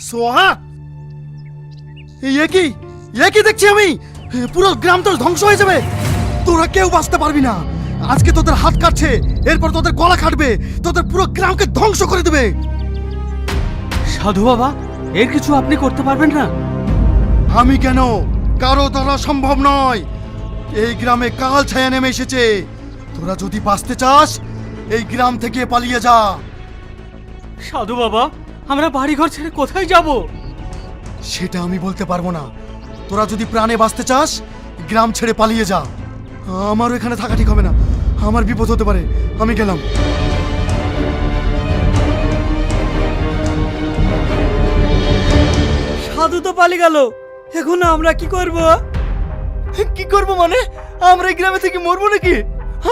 সোহা, এ কি দেখছি আমি? পুরো গ্রাম তো ধ্বংস হয়ে যাবে। তোরা কেউ বাঁচতে পারবি না। আজকে তোদের হাত কাটছে, এরপর তোদের গলা কাটবে, তোদের পুরো গ্রামকে ধ্বংস করে দেবে। সাধু বাবা, এর কিছু আপনি করতে পারবেন না? আমি কেন? কারো দ্বারা সম্ভব নয়। এই গ্রামে কাল ছায়া নেমে এসেছে। তোরা যদি বাঁচতে চাস, এই গ্রাম থেকে পালিয়ে যা। সাধু বাবা, আমরা বাড়িঘর ছেড়ে কোথায় যাব? সেটা আমি বলতে পারবো না। তোরা যদি প্রাণে বাঁচতে চাস, গ্রাম ছেড়ে পালিয়ে যা। আমারও এখানে থাকা ঠিক হবে না, আমার বিপদ হতে পারে। আমি গেলাম। সাধু তো পালিয়ে গেল, এখন আমরা কি করব? কি করবো মানে? আমরা এই গ্রামে থেকে মরবো নাকি?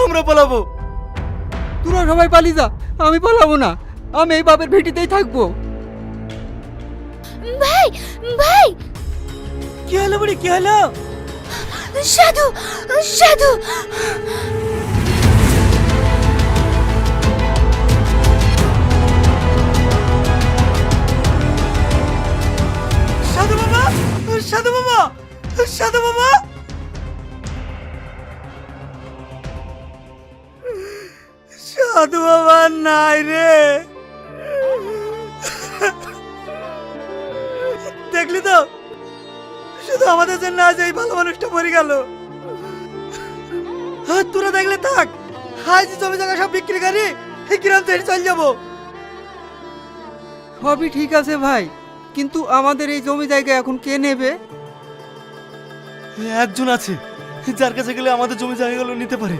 আমরা পালাবো। তোরা সবাই পালিয়ে যা, আমি পালাবো না। আমি এই বাপের ভিটিতেই থাকবো। ভাই ভাই, কি হলো বুড়ি, কি হলো? সাধু সাধু, সাধু বাবা, সাধু বাবা, সাধু বাবা। সাধু বাবা নাই রে। দেখলি তো, শুধু আমাদের জন্য আজ এই ভালো মানুষটা মরে গেল। তোরা দেখলে থাক, আজ জমি জায়গা সব বিক্রি করি এই গ্রাম থেকে চলে যাবো। সবই ঠিক আছে ভাই, কিন্তু আমাদের এই জমি জায়গা এখন কে নেবে? একজন আছে, যার কাছে গেলে আমাদের জমি জায়গাগুলো নিতে পারে।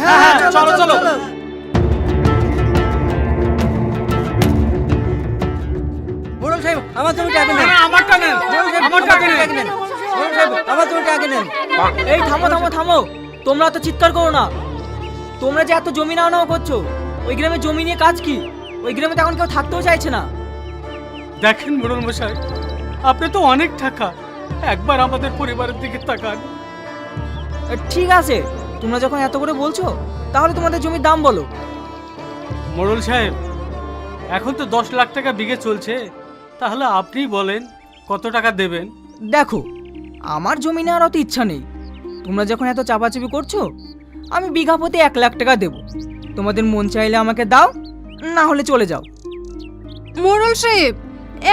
হ্যাঁ, চলো, চলো। মোড়ল সাহেব, আমার জমিটা আগে নেন। আমারটা নেন, মোড়ল সাহেব, আমারটা আগে নেন। মোড়ল সাহেব, আমার জমিটা আগে নেন। এই থামো থামো থামো, তোমরা তো চিৎকার করো না। তোমরা যে এত জমি নাও নাও করছো, ওই গ্রামে জমি নিয়ে কাজ কি? ওই গ্রামে তো এখন কেউ থাকতেও চাইছে না। দেখেন মোড়ল মশাই, আপনি তো অনেক টাকা, একবার আমাদের পরিবারের দিকে তাকান। ঠিক আছে, তোমরা যখন এত করে বলছো, তাহলে তোমাদের জমির দাম বলো। মোড়ল সাহেব, এখন তো 10 লাখ টাকা বিঘে চলছে, তাহলে আপনি বলেন কত টাকা দেবেন? দেখো, আমার জমি নেওয়ার অত ইচ্ছা নেই। তোমরা যখন এত চাপাচাপি করছো, আমি বিঘা প্রতি 1 লাখ টাকা দেবো। তোমাদের মন চাইলে আমাকে দাও, না হলে চলে যাও। মোড়ল সাহেব,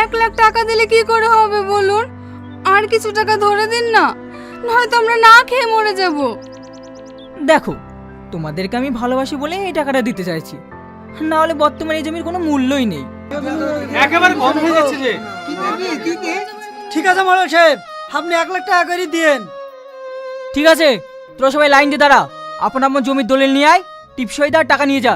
1 লাখ টাকা দিলে কি করে হবে বলুন? আর কিছু টাকা ধরে দিন না, নয়তো আমরা না খেয়ে মরে যাব। দেখো, তোমাদেরকে আমি ভালোবাসি বলে এই টাকাটা দিতে চাইছি, না হলে বর্তমানে এই জমির কোনো মূল্যই নেই। একেবারে কম হয়ে যাচ্ছে যে। ঠিক আছে মোড়ল সাহেব, আপনি 1 লাখ টাকা করে দিয়েন। ঠিক আছে, তোরা সবাই লাইন দিয়ে দাঁড়া। আপন আপন জমির দলিল নিয়ে আয়, টিপসই দা, টাকা নিয়ে যা।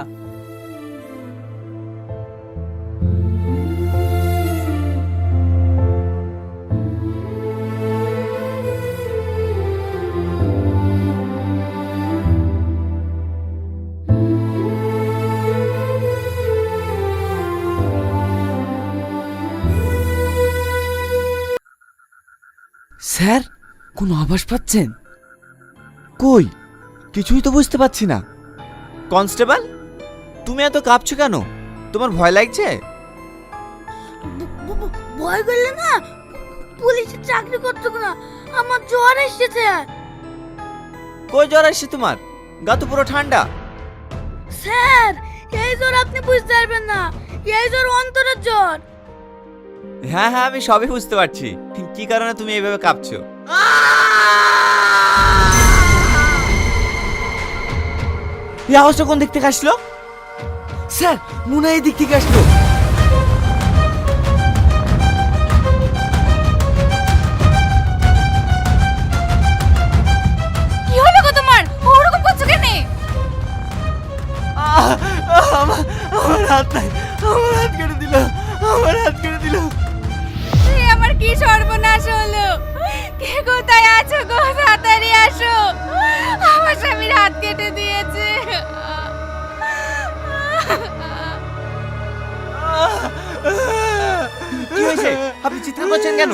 স্যার, কোনো আভাস পাচ্ছেন? কই, কিছুই তো বুঝতে পারছি না। কনস্টেবল, তুমি এত কাঁপছো কেন? তোমার ভয় লাগছে? ভয় করলে না, পুলিশের চাকরি করতে না, আমার জ্বর এসেছে। কই জ্বর আসছে তোমার? গা তো পুরো ঠান্ডা। স্যার, এই জ্বর আপনি বুঝতে পারবেন না, এই জ্বর অন্তরের জ্বর। হ্যাঁ হ্যাঁ, আমি সবই বুঝতে পারছি কি কারণে তুমি এইভাবে কাঁপছো। এই আওয়াজটা কোন দিক থেকে আসলো? স্যার, মনে হয় এই দিক থেকে আসলো। কি হলো গো তোমার? ওরকম করছো কেন? আমার হাত নাই, আমার হাত কেটে দিল, আমার হাত কেটে দিল। আমার কি সর্বনাশ হলো? কে কোথায় আছো গো? তাড়াতাড়ি আসো, আমার স্বামীর হাত কেটে দিয়েছে। কি হয়েছে? আপনি চিৎকার করছেন কেন?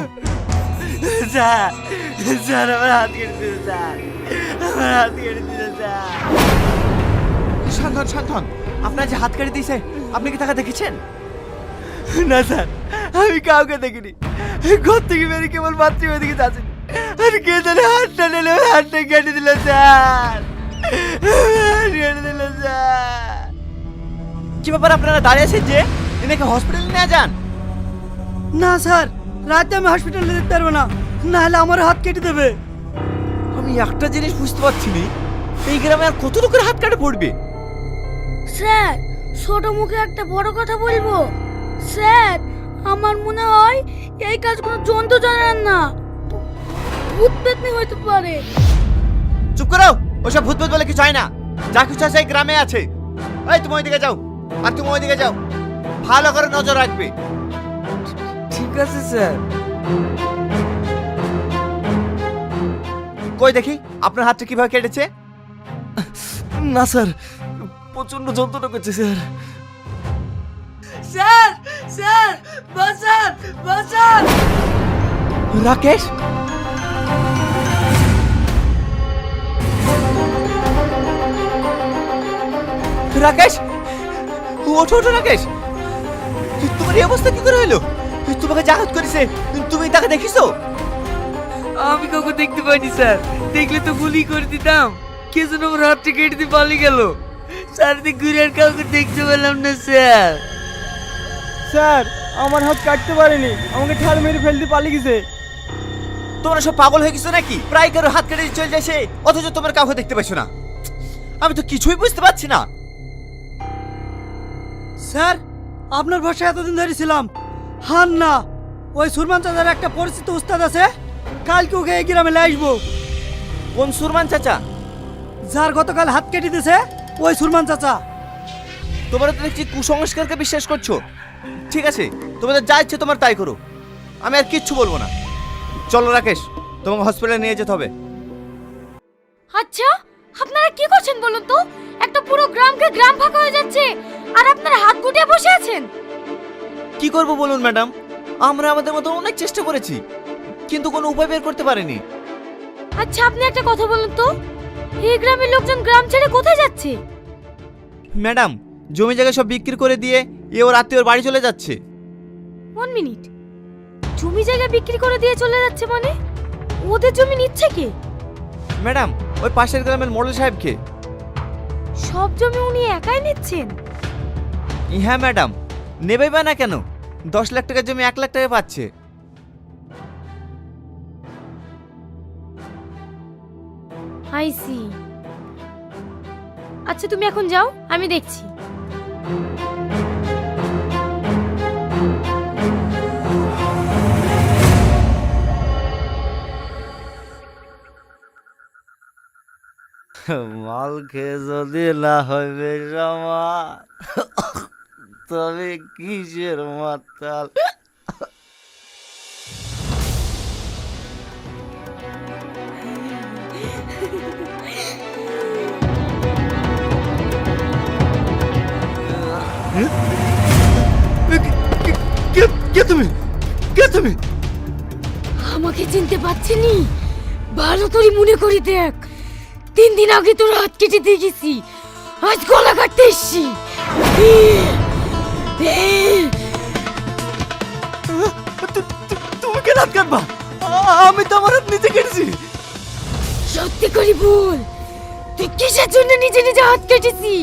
স্যার, স্যার, আমার হাত কেটে দিল, স্যার, আমার হাত কেটে দিল, স্যার। শান্ত হন, শান্ত হন। আপনার যে হাত কেটে দিয়েছে, আপনি কি টাকা দেখেছেন? না স্যার, আমি কাউকে দেখিনি। ঘর থেকে বেরিয়ে কেবল বাথরুমের দিকে যাচ্ছি, আর কে জানে হাতটা নিলে হাতটা কেটে দিল স্যার, কেটে দিল স্যার। কি ব্যাপার, আপনারা দাঁড়িয়ে আছেন যে? এনাকে হসপিটালে নিয়ে যান। না স্যার, রাতে আমি হসপিটালে যেতে পারবো না, না হলে আমার হাত কেটে দেবে। আমি একটা জিনিস বুঝতে পারছি না, এই গ্রামে আর কত লোকের হাত কাটে পড়বে? স্যার ছোট মুখে একটা বড় কথা বলবো। স্যার আমার মনে হয় এই কাজ কোনো জন্তু জানার না, ভূত পেতনি হইতে পারে। চুপ করো, ওসব ভূত ভূত বলে কিছু হয় না। যা কিছু আছে এই গ্রামে আছে। এই তুমি ওইদিকে যাও, আর তুমি ওইদিকে যাও, ভালো করে নজর রাখবে। ঠিক আছে স্যার। কই দেখি আপনার হাতটা কিভাবে কেটেছে? না স্যার, প্রচন্ড যন্ত্রণা করছে স্যার। স্যার স্যার বাঁচান বাঁচান। রাকেশ, রাকেশ, ওঠো ওঠো রাকেশ। তোমার এই অবস্থা কি করে হলো? তোমাকে জাগাত করেছে, তুমি তাকে দেখিছো? আমি কাউকে দেখতে পাইনি স্যার, দেখলে তো গুলি করে দিতাম। কে যেন আমার হাতটা কেটে দিয়ে পালিয়ে গেল। চারিদিক ঘুরে আর কাউকে দেখতে পেলাম না স্যার। স্যার আমার হাত কাটতে পারেনি, আমাকে ঠাল মেরে ফেলতে পালিয়ে গেছে। তোমরা সব পাগল হয়ে গেছো নাকি? প্রায় কারো হাত কেটে চলে যাচ্ছে, অথচ তোমার কাউকে দেখতে পাচ্ছ না। আমি তো কিছুই বুঝতে পারছি না। স্যার আপনার ভাষায় এতদিন ধরে ছিলাম, হান না ওই সুরমান চাচার একটা পরিচিত উস্তাদ আছে, কালকে ওকে এই গ্রামে নিয়ে আসবো। কোন সুরমান চাচা? যার গতকাল হাত কেটে দিয়েছে ওই সুরমান চাচা। তোমরা তো দেখছি কুসংস্কারকে বিশ্বাস করছো। ঠিক আছে, তোমাদের যা ইচ্ছে তোমার তাই করো, আমি আর কিচ্ছু বলবো না। চলো রাকেশ, তোমাকে হসপিটালে নিয়ে যেতে হবে। আচ্ছা আপনারা কি করছেন বলুন তো? একটা পুরো গ্রাম ফাঁকা হয়ে যাচ্ছে আর আপনারা হাত গুটিয়ে বসে আছেন। কি করব বলুন ম্যাডাম, আমরা আমাদের মতো অনেক চেষ্টা করেছি, কিন্তু কোনো উপায় বের করতে পারিনি। আচ্ছা আপনি একটা কথা বলুন তো, এই গ্রামের লোকজন গ্রাম ছেড়ে কোথায় যাচ্ছে? ম্যাডাম, জমি জায়গা সব বিক্রি করে দিয়ে এ ওর আত্মীয়র বাড়ি চলে যাচ্ছে। 1 মিনিট, জমি জায়গা বিক্রি করে দিয়ে চলে যাচ্ছে মানে? ওদের জমি নিচ্ছে কে? ম্যাডাম, ওই পাশের গ্রামের মোড়ল সাহেবকে। সব জমি উনি একাই নিচ্ছেন? হ্যাঁ ম্যাডাম, নেবেই বা না কেন? 10 লাখ টাকার জমি 1 লাখ টাকা পাচ্ছে। I see. আচ্ছা তুমি এখন যাও, আমি দেখছি। মাল খেয়ে যদি না হবে আমার, তবে কিসের মাতাল? কে তুমি? কে তুমি? আমাকে চিনতে পারছিনি? ভালো করে মনে করি দেখ, 3 দিন আগে তোর হাত কেটে দিয়ে গেছি, আজ গলা কাটতে এসছি। তুমি কে হাত কাটবা? আমি তো আমার হাত নিজে কেটেছি। সত্যি করে বল, তুই কিসের জন্য নিজে নিজে হাত কেটেছি?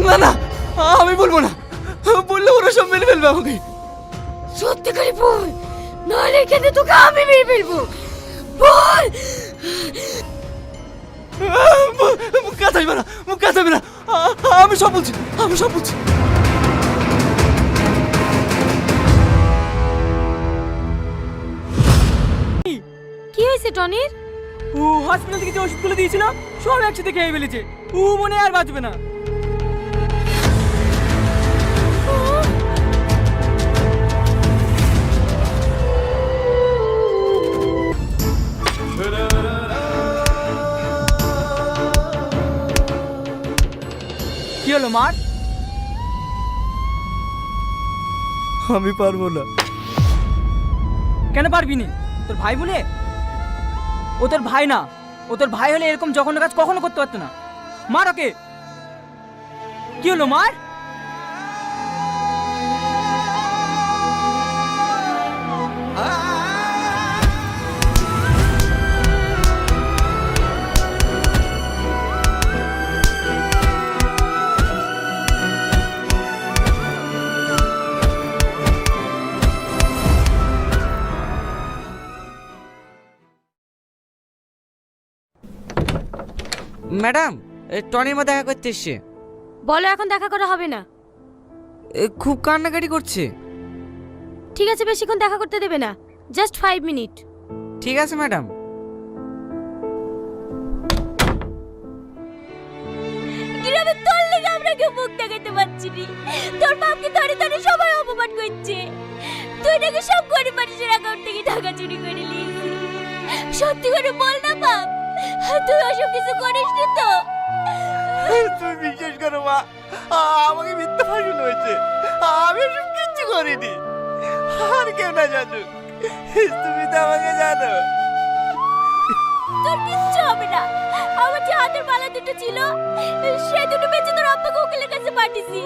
না না, আমি বলবো না, বললে ওরা সব মেরে ফেলবে আমাকে। সত্যি করে বল, নাহলে এখানে তোকে আমি মেরে ফেলবো। বল। মুখ কাঁচাইবে না, মুখ কাঁচাইবে না, আমি সব বলছি, আমি সব বলছি। কি হয়েছে টনির? ও হসপিটাল থেকে যে ওষুধগুলো দিয়েছিলাম সব একসাথে খেয়ে ফেলেছে, ও মনে হয় আর বাঁচবে না। কি হলো মার? আমি পারবো না। কেন পারবি নি? তোর ভাই বলে? ও তোর ভাই না, ও তোর ভাই হলে এরকম জঘন্য কাজ কখনো করতে পারতো না। মার ওকে। কি হলো মার? ম্যাডাম টনির মা দেখা করতে এসছে। বলো এখন দেখা করা হবে না। খুব কান্নাকাটি করছে। ঠিক আছে, বেশিক্ষণ দেখা করতে দেবে না, জাস্ট 5 মিনিট। ঠিক আছে ম্যাডাম। গ্রামে তোর লেগে আমরা কেউ মুখ দেখাতে পারছি নি। তোর বাপকে ধরে ধরে সবাই অপমান করছে। তুই নাকি সব গরিব মানুষের অ্যাকাউন্ট থেকে টাকা চুরি করে নিয়েছিস। সত্যি করে বল না বাপ, তুই ওসব কিছু করিস নি তো? তুমি বিশ্বাস করো মা, আমাকে মিথ্যা ফাঁসানো হয়েছে। আমি এসব কিচ্ছু করিনি। আর কেউ না জানুক, তুমি তো আমাকে জানো। তোর কিচ্ছু হবে না। আমার যে হাতের বালা দুটো ছিল, সে দুটো বেঁচে তোর আব্বাকে উকিলের কাছে পাঠিয়েছি।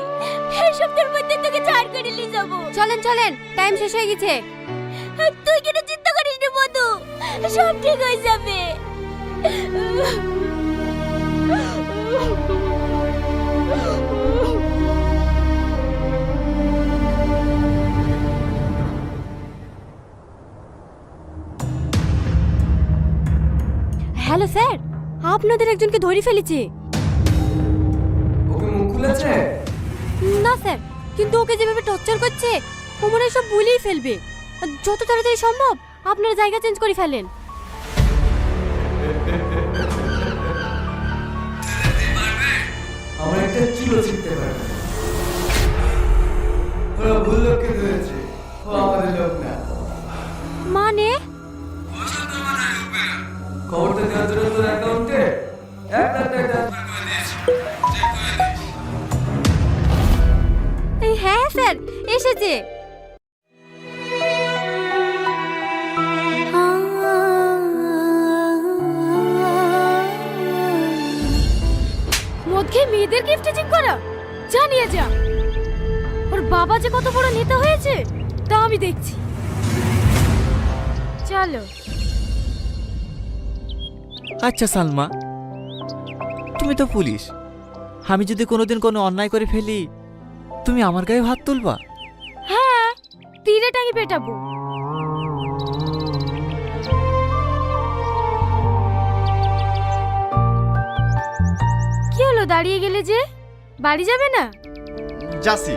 এই সপ্তাহের মধ্যে তোকে ছাড় করে নিয়ে যাবো। চলেন চলেন, টাইম শেষ হয়ে গেছে। তুই কেন চিন্তা করিস না বন্ধু, সব ঠিক হয়ে যাবে। হ্যালো স্যার, আপনাদের একজনকে ধরে ফেলেছে। ওকে মুখ খুলেছে? না স্যার, কিন্তু ওকে যেভাবে টর্চার করছে ও মনে হয় সব ভুলেই ফেলবে। যত তাড়াতাড়ি সম্ভব আপনারা জায়গা চেঞ্জ করে ফেলেন। আমরা একটা চুলো ছিটতে পারি। ওরা ভুল লোককে ধরেছে, ও আমাদের লোক না। মানে খবরটা দেওয়ার জন্য তোর অ্যাকাউন্টে 1 লাখ টাকা ট্রান্সফার করে দিয়েছি। চেক করে দিস। হ্যাঁ স্যার, এসেছে। মদ খেয়ে মেয়েদের গিফটেজিং করা, জানিয়ে যা। ওর বাবা যে কত বড় নেতা হয়েছে তা আমি দেখছি। চলো। আচ্ছা সালমা, তুমি তো পুলিশ। আমি যদি কোনোদিন কোনো অন্যায় করে ফেলি, তুমি আমার গায়ে হাত তুলবা? হ্যাঁ, তীরে টাঙি পেটাবো। কি হলো, দাঁড়িয়ে গেলে যে? বাড়ি যাবে না? যাসি।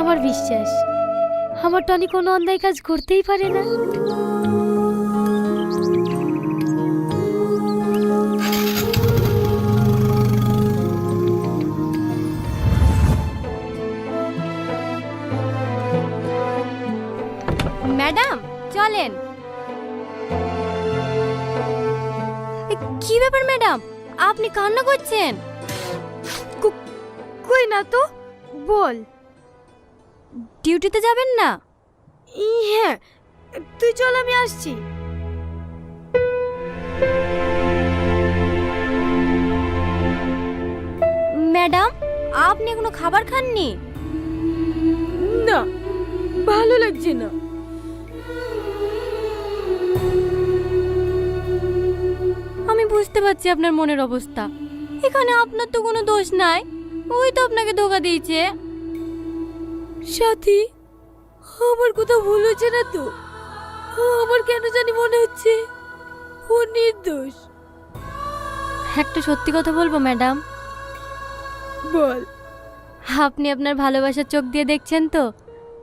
আমার বিশ্বাস আমার টনি কোনো অন্যায় কাজ করতেই পারে না। ম্যাডাম চলেন। কি ব্যাপার ম্যাডাম, আপনি কান্না করছেন? কই না তো, বল। ডিউটিতে যাবেন না? হ্যাঁ, তুই চল, আমি আসছি। ম্যাডাম, আপনি এখনো খাবার খাননি? না, ভালো লাগছে না। আমি বুঝতে পারছি আপনার মনের অবস্থা। এখানে আপনার তো কোনো দোষ নাই, ওই তো আপনাকে ধোকা দিয়েছে। সাথী, আমার কোথাও ভুল হচ্ছে না তো? আমার কেন জানি মনে হচ্ছে ও নির্দোষ। একটা সত্যি কথা বলবো ম্যাডাম? বল। আপনি আপনার ভালোবাসার চোখ দিয়ে দেখছেন তো,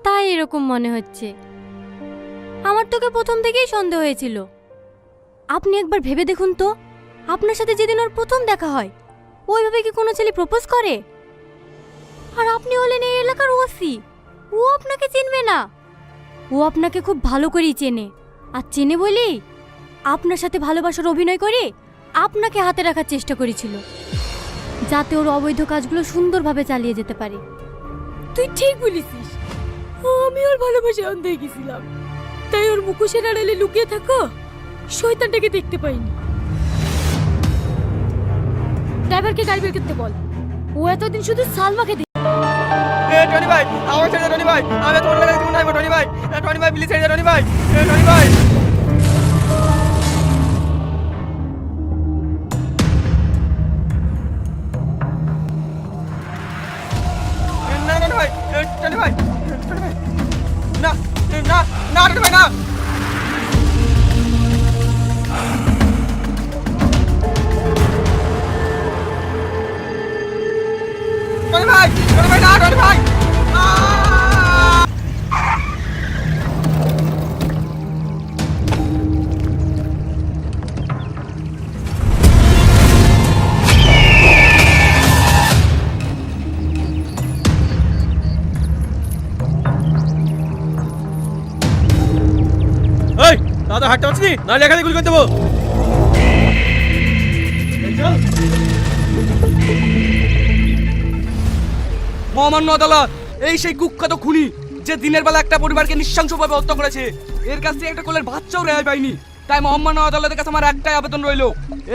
তাই এরকম মনে হচ্ছে। আমার তোকে প্রথম থেকেই সন্দেহ হয়েছিল। আপনি একবার ভেবে দেখুন তো, আপনার সাথে যেদিন ওর প্রথম দেখা হয়, ওইভাবে কি কোনো ছেলে প্রপোজ করে? আর আপনি হলেন এই এলাকার ওসি, ও আপনাকে চিনবে না? ও আপনাকে খুব ভালো করেই চেনে, আর চেনে বলেই আপনার সাথে ভালোবাসার অভিনয় করে আপনাকে হাতে রাখার চেষ্টা করেছিল, যাতে ওর অবৈধ কাজগুলো সুন্দরভাবে চালিয়ে যেতে পারে। তুই ঠিক বলেছিস, আমি ওর ভালোবাসায় অন্ধ হয়ে গেছিলাম, তাই ওর মুখোশের আড়ালে লুকিয়ে থাকো শয়তানটাকে দেখতে পাইনি। ড্রাইভারকে গাড়ি বের করতে বল। ও এতদিন শুধু সালমাকে টনি ভাই, আমার ছেড়ে টনি ভাই, আমি তোমার লাগে জীবন নাইবো টনি ভাই। টনি ভাই প্লিজ ছেড়ে টনি ভাই। টনি ভাই, না না ভাই, টনি ভাই, টনি ভাই, না না থাকতে পারছি নাহলে এখানে গুলি করে দেবো। মহামান্য আদালত, এই সেই কুখ্যাত খুনি যে দিনের বেলা একটা পরিবারকে নৃশংসভাবে হত্যা করেছে, এর কাছ থেকে একটা কোলের বাচ্চাও রেহাই পায়নি। তাই মহামান্য আদালতের কাছে আমার একটাই আবেদন রইল,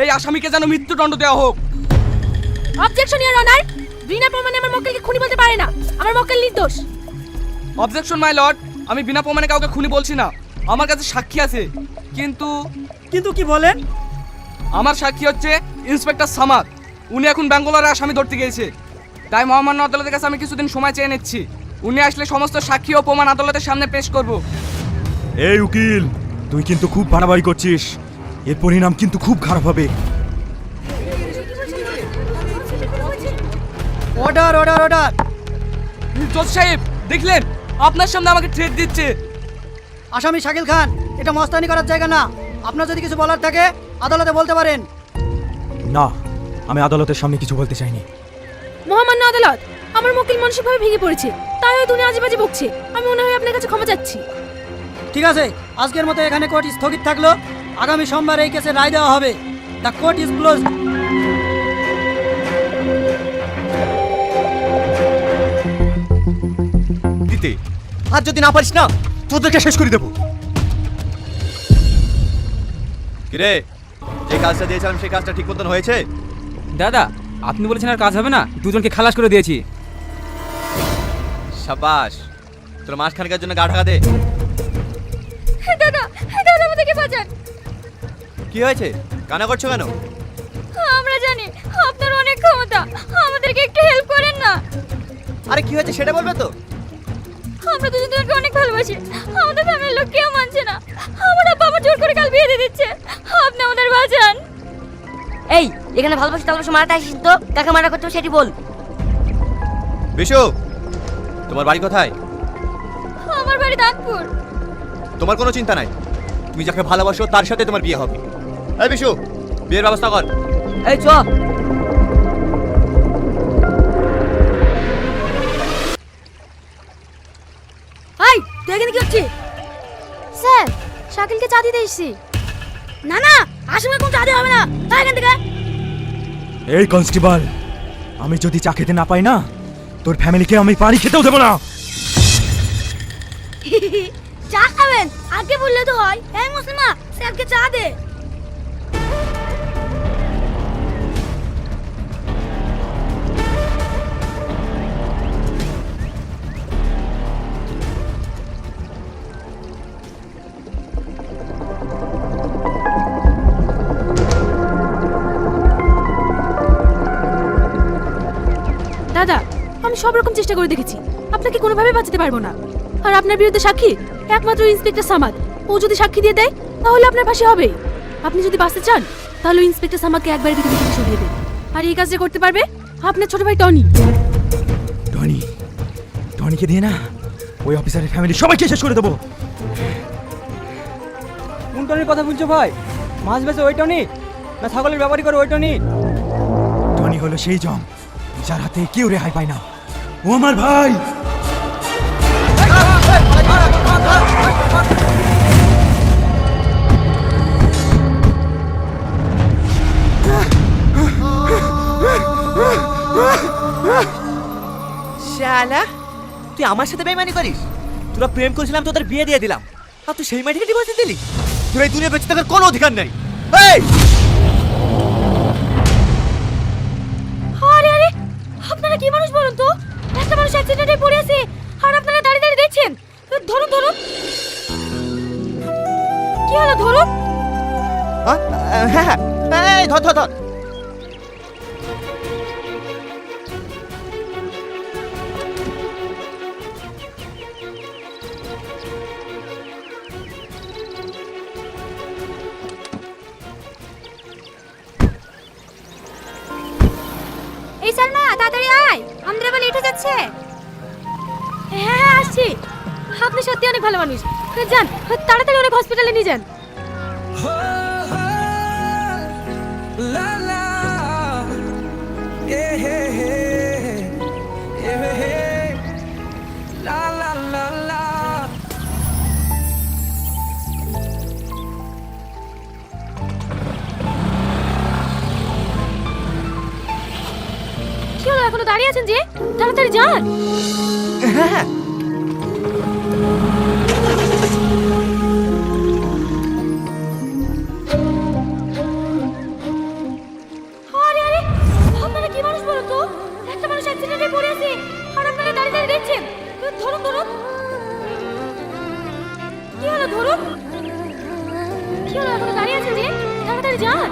এই আসামিকে যেন মৃত্যুদণ্ড দেওয়া হোক। অবজেকশন ইওর অনার, বিনা প্রমাণে আমার মক্কেলকে খুনি বলতে পারে না। আমার মক্কেল নির্দোষ। অবজেকশন মাই লর্ড, আমি বিনা প্রমাণে কাউকে খুনি বলছি না। আমার কাছে সাক্ষী আছে, কিন্তু কি বলেন? আমার সাক্ষী হচ্ছে ইন্সপেক্টর সামাদ। উনি এখন ব্যাঙ্গালোরে আসামি ধরতে গিয়েছে। তাই মহামান্য আদালতের কাছে আমি কিছুদিন সময় চেয়ে নিচ্ছি। উনি আসলে সমস্ত সাক্ষী ও প্রমাণ আদালতের সামনে পেশ করব। এই উকিল, তুই কিন্তু খুব বাড়াবাড়ি করছিস, এর পরিণাম কিন্তু খুব খারাপ হবে। Order order order. জজ সাহেব দেখলেন, আপনার সামনে আমাকে থ্রেট দিচ্ছে। আসামি শাকিল খান, এটা মস্তানি করার জায়গা না। আপনার যদি কিছু বলার থাকে আদালতে বলতে পারেন। না, আমি আদালতের সামনে কিছু বলতে চাইনি। মহামান্য আদালত, আমার মক্কেল মানসিকভাবে ভেঙে পড়েছে, তাই হয়তো উনি আজে বাজে বকছে। আমি মনে হয় আপনার কাছে ক্ষমা চাচ্ছি। ঠিক আছে, আজকের মতো এখানে কোর্ট স্থগিত থাকলো। আগামী সোমবার এই কেসে রায় দেওয়া হবে। The court is closed. দিতে আর যদি না পারিস না, তোদেরকে শেষ করে দেবো। কিরে, যে কাজটা দিয়েছিলাম সেই কাজটা ঠিক মতন হয়েছে? দাদা, আপনি বলেছেন আর কাজ হবে না, দুজনকে খালাস করে দিয়েছি। সাবাস, তোর মাসখানেকের জন্য গা ঢাকা দে। দাদা, দাদা আমাদেরকে বাঁচান। কি হয়েছে, কানা করছো কেন? আমরা জানি আপনার অনেক ক্ষমতা, আমাদেরকে একটু হেল্প করেন না। আরে কি হয়েছে সেটা বলবে তো? আমরা দুজন দুজনকে অনেক ভালোবাসি, আমাদের ফ্যামিলির লোক কেউ মানছে না। আমার আব্বা আমার জোর করে কাল বিয়ে দিয়ে দিচ্ছে। আপনি আমাদের বাঁচান। এই, এখানে ভালোবাসি তাহলে মারাটা আসিস তো, কাকে মারা করতে হবে সেটি বল। বিশু, তোমার বাড়ি কোথায়? আমার বাড়ি দাঁতপুর। তোমার কোনো চিন্তা নাই, তুমি যাকে ভালোবাসো তার সাথে তোমার বিয়ে হবে। এই বিশু, বিয়ের ব্যবস্থা কর। এই চ। এই, তুই এখানে কি হচ্ছে? স্যার, শাকিলকে চা দিতে এসেছি। না না, আসামে কোন চা দেওয়া হবে না, তাই এখান থেকে। এই কনস্টেবল, আমি যদি চা খেতে না পাই না, তোর ফ্যামিলিকে আমি পানি খেতেও দেবো না। চা খাবেন আগে বললে তো হয়। এই মুসলিমা, স্যারকে চা দে। দাদা, আমি সব রকম চেষ্টা করে দেখেছি, আপনাকে কোনোভাবে বাঁচাতে পারবো না। আর আপনার বিরুদ্ধে সাক্ষী একমাত্র ইন্সপেক্টর সামাদ। ও যদি সাক্ষী দিয়ে দেয় তাহলে আপনার ফাঁসি হবে। আপনি যদি বাঁচতে চান তাহলে ইন্সপেক্টর সামাদকে একবার পৃথিবী থেকে সরিয়ে দেন। আর এই কাজটা করতে পারবে আপনার ছোট ভাই টনি। টনিকে দিয়ে না, ওই অফিসারের ফ্যামিলি সবাইকে শেষ করে দেবো। কোন টনির কথা বলছো ভাই? মাছ বেচে ওই টনি, না ছাগলের ব্যাপারই করে ওই টনি? টনি হলো সেই জম যার হাতে কেউ রেহাই পায় না। ও আমার ভাই। শালা, তুই আমার সাথে বেইমানি করিস? তোরা প্রেম করেছিলাম, তোদের বিয়ে দিয়ে দিলাম, আর তুই সেই মাটিকে ডিভোর্স দিলি? তোর এই দুনিয়া বেঁচে থাকার কোনো অধিকার নেই। এই, আরে আরে, আপনারা কি মানুষ বলুন তো? একটা মানুষ অ্যাক্সিডেন্টে পড়ে আছে আর আপনারা দাঁড়িয়ে দাঁড়িয়ে দেখছেন। ধরুন ধরুন, কি হলো ধরুন। হ্যাঁ, এই ধর ধর ধর। এই সালমা, তাড়াতাড়ি আয়, আমাদের আবার লেট হয়ে যাচ্ছে। হ্যাঁ আসছি। আপনি সত্যি অনেক ভালো মানুষ। যান তাড়াতাড়ি অনেক হসপিটালে নিয়ে যান। এখনো দাঁড়িয়ে আছেন যে? তাড়াতাড়ি যান। হ্যাঁ আরে আরে, আপনারা কি মানুষ বলুন তো? একটা মানুষ অ্যাক্সিডেন্টে পড়ে আছে আর আপনারা দাঁড়িয়ে দাঁড়িয়ে দেখছেন। ধরুন ধরুন। কি হলো ধরুন? কি হলো এখনো দাঁড়িয়ে আছেন যে? তাড়াতাড়ি যান।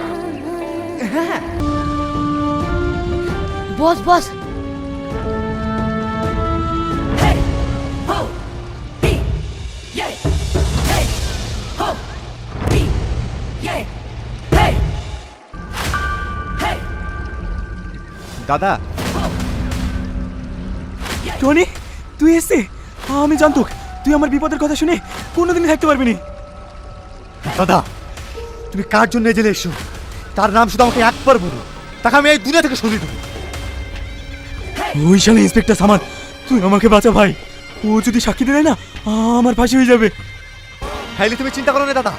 বস বস দাদা, টনি তুই এসে আমি জানতুক তুই আমার বিপদের কথা শুনে কোনোদিনই থাকতে পারবি না। দাদা, তুমি কার জন্য এই জেলে এসো তার নাম শুধু আমাকে একবার বলো, তাকে আমি এই দুনিয়া থেকে সরিয়ে দেবো। ওই শালা ইন্সপেক্টর সামান, তুই আমাকে বাঁচা ভাই। ও যদি সাক্ষী দেয় না আমার ফাঁসি হয়ে যাবে। হাইলে তুমি চিন্তা করো না দাদা,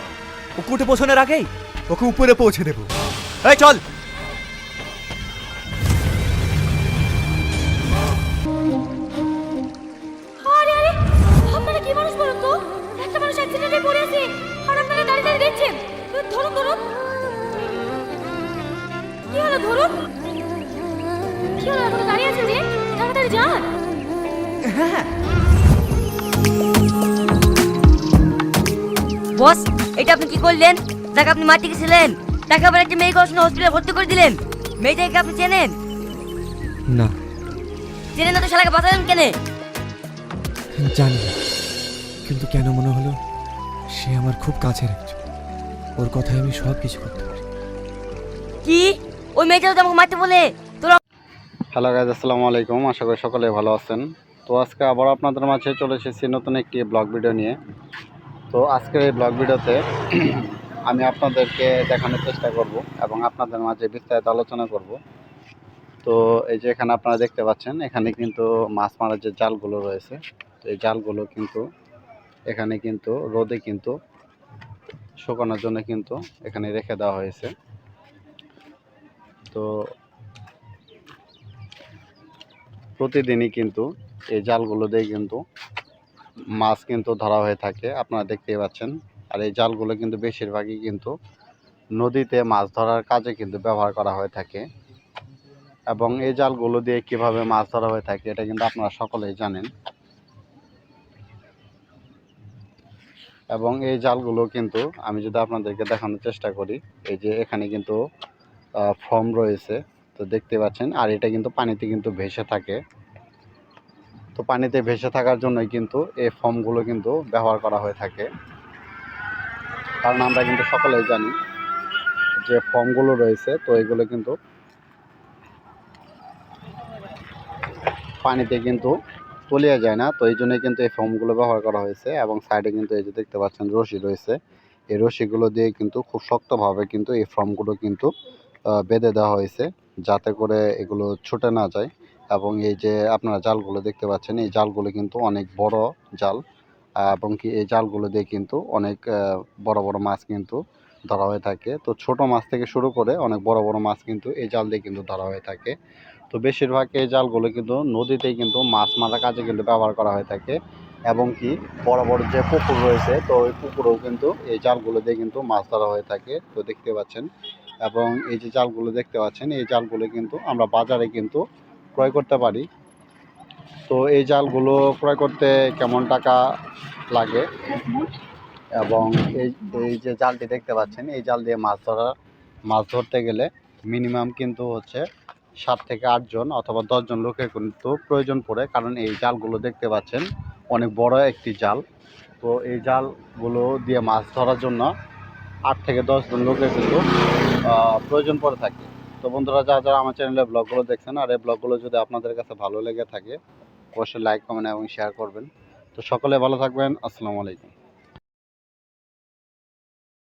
ও কোর্টে পৌঁছানোর আগেই ওকে উপরে পৌঁছে দেবো। এই চল। আরে আরে, আপনারা কি মানুষ বলুন তো? একটা মানুষ অ্যাক্সিডেন্টে পড়ে আছে আর আপনারা দাঁড়িয়ে দাঁড়িয়ে দেখছেন। ধরুন ধরুন। কি হলো ধরুন? কি হলো এখনো দাঁড়িয়ে আছেন যে? তাড়াতাড়ি যান। বস, এটা আপনি কি করলেন? যাকে আপনি মারতে গেছিলেন তাকে আবার একটা মেয়েকে অসুস্থ হসপিটালে ভর্তি করে দিলেন। মেয়েটাকে আপনি চেনেন? না চেনেন না তো শালাকে বাঁচালেন কেন? জানি না, কিন্তু কেন মনে হলো সে আমার খুব কাছের একজন। ওর কথায় আমি সব কিছু করতে পারি। কি ওই মেয়েটা তো আমাকে মারতে বলে? তোরা হ্যালো গাইজ, আসসালামু আলাইকুম। আশা করি সকলে ভালো আছেন। তো আজকে আবার আপনাদের মাঝে চলে এসেছি নতুন একটি ব্লগ ভিডিও নিয়ে। তো আজকের এই ব্লগ ভিডিওতে আমি আপনাদেরকে দেখানোর চেষ্টা করব এবং আপনাদের মাঝে বিস্তারিত আলোচনা করব। তো এই যে এখানে আপনারা দেখতে পাচ্ছেন, এখানে কিন্তু মাছ মারার যে জালগুলো রয়েছে, তো এই জালগুলো কিন্তু এখানে কিন্তু রোদে কিন্তু শুকানোর জন্য কিন্তু এখানে রেখে দেওয়া হয়েছে। তো প্রতিদিনই কিন্তু এই জালগুলো দিয়ে কিন্তু মাছ কিন্তু ধরা হয়ে থাকে, আপনারা দেখতেই পাচ্ছেন। আর এই জালগুলো কিন্তু বেশিরভাগই কিন্তু নদীতে মাছ ধরার কাজে কিন্তু ব্যবহার করা হয়ে থাকে। এবং এই জালগুলো দিয়ে কিভাবে মাছ ধরা হয়ে থাকে এটা কিন্তু আপনারা সকলেই জানেন। এবং এই জালগুলো কিন্তু আমি যদি আপনাদেরকে দেখানোর চেষ্টা করি, এই যে এখানে কিন্তু ফর্ম রয়েছে, তো দেখতে পাচ্ছেন। আর এটা কিন্তু পানিতে কিন্তু ভেসে থাকে। তো পানিতে ভেসে থাকার জন্যই কিন্তু এই ফর্মগুলো কিন্তু ব্যবহার করা হয়ে থাকে। কারণ আমরা কিন্তু সকলেই জানি যে ফর্মগুলো রয়েছে, তো এগুলো কিন্তু পানিতে কিন্তু তলিয়ে যায় না, তো এই জন্যই কিন্তু এই ফর্মগুলো ব্যবহার করা হয়েছে। এবং সাইডে কিন্তু এই যে দেখতে পাচ্ছেন রশি রয়েছে, এই রশিগুলো দিয়ে কিন্তু খুব শক্তভাবে কিন্তু এই ফর্মগুলো কিন্তু বেঁধে দেওয়া হয়েছে, যাতে করে এগুলো ছুটে না যায়। এবং এই যে আপনারা জালগুলো দেখতে পাচ্ছেন, এই জালগুলো কিন্তু অনেক বড় জাল, এবং কি এই জালগুলো দিয়ে কিন্তু অনেক বড় বড় মাছ কিন্তু ধরা হয়ে থাকে। তো ছোট মাছ থেকে শুরু করে অনেক বড় বড় মাছ কিন্তু এই জাল দিয়ে কিন্তু ধরা হয়ে থাকে। তো বেশিরভাগ এই জালগুলো কিন্তু নদীতেই কিন্তু মাছ মারার কাজে কিন্তু ব্যবহার করা হয়ে থাকে। এবং কি বড় বড় যে পুকুর রয়েছে, তো ওই পুকুরেও কিন্তু এই জালগুলো দিয়ে কিন্তু মাছ ধরা হয়ে থাকে, তো দেখতে পাচ্ছেন। এবং এই যে জালগুলো দেখতে পাচ্ছেন, এই জালগুলো কিন্তু আমরা বাজারে কিন্তু ক্রয় করতে পারি। তো এই জালগুলো ক্রয় করতে কেমন টাকা লাগে, এবং এই যে জালটি দেখতে পাচ্ছেন, এই জাল দিয়ে মাছ ধরতে গেলে মিনিমাম কিন্তু হচ্ছে 7 থেকে 8 জন অথবা 10 জন লোকের কিন্তু প্রয়োজন পড়ে। কারণ এই জালগুলো দেখতে পাচ্ছেন অনেক বড় একটি জাল, তো এই জালগুলো দিয়ে মাছ ধরার জন্য 8 থেকে 10 জন লোকের কিন্তু প্রয়োজন পড়ে থাকে। তো বন্ধুরা, যারা আমার চ্যানেলে ব্লগগুলো দেখছেন, আর এই ব্লগগুলো যদি আপনাদের কাছে ভালো লেগে থাকে অবশ্যই লাইক, কমেন্ট এবং শেয়ার করবেন। তো সকলে ভালো থাকবেন। আসসালামু আলাইকুম।